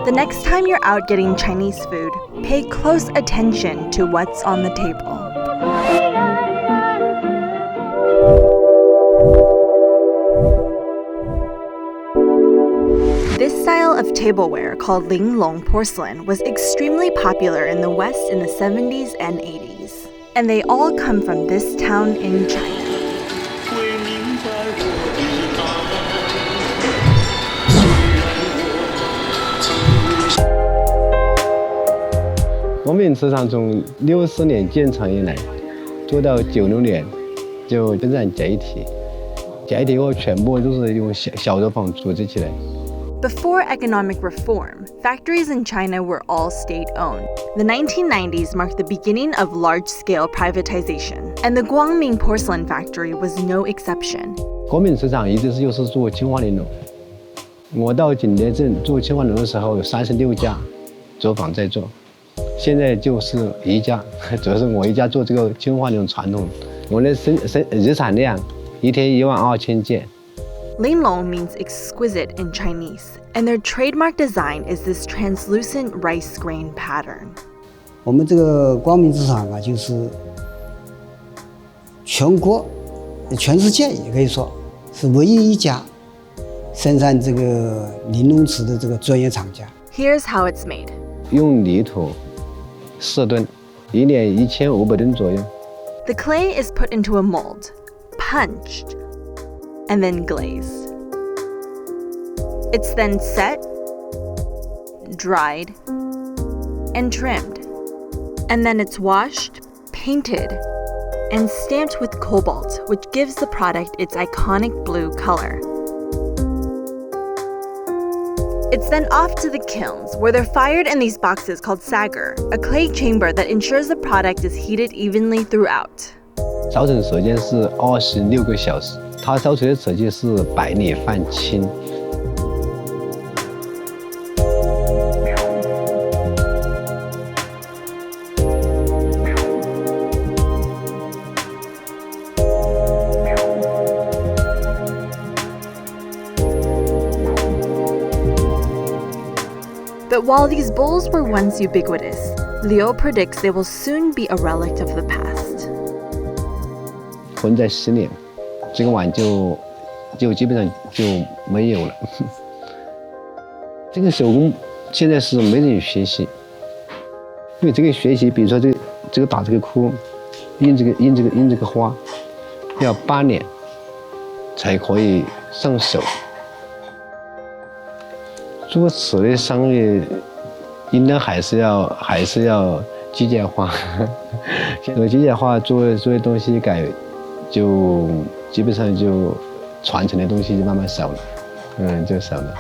The next time you're out getting Chinese food, pay close attention to what's on the table. This style of tableware, called linglong porcelain, was extremely popular in the West in the 70s and 80s. And they all come from this town in China. Guangming瓷厂从60年建厂以来，做到96年就分散解体，解体后全部都是用小作坊组织起来。Before economic reform, factories in China were all state-owned. The 1990s marked the beginning of large-scale privatization, and the Guangming Porcelain Factory was no exception. 国民瓷厂一直就是做青花玲珑。我到景德镇做青花玲珑的时候，有36家作坊在做，现在就是一家，主要是我一家做这个青花玲珑传统。我的日产量一天12000件。Linglong means exquisite in Chinese, and their trademark design is this translucent rice grain pattern. 我们这个光明制厂啊，就是全国、全世界也可以说是唯一一家生产这个玲珑瓷的这个专业厂家。Here's how it's made. 用泥土4吨，一年1500吨左右。The clay is put into a mold, punched, and then glazed. It's then set, dried, and trimmed. And then it's washed, painted, and stamped with cobalt, which gives the product its iconic blue color. It's then off to the kilns, where they're fired in these boxes called sagger, a clay chamber that ensures the product is heated evenly throughout. 烧成时间是26个小时，它烧出来的瓷器是白里泛青。But while these bowls were once ubiquitous, Liu predicts they will soon be a relic of the past. 混在10年，这个碗就基本上就没有了。这个手工现在是没人学习，因为这个学习，比如说这个打这个窟，印这个花，要8年才可以上手。做瓷的商业应当还是要机械化，有机械化做的东西就基本上就传承的东西就慢慢少了，就少了。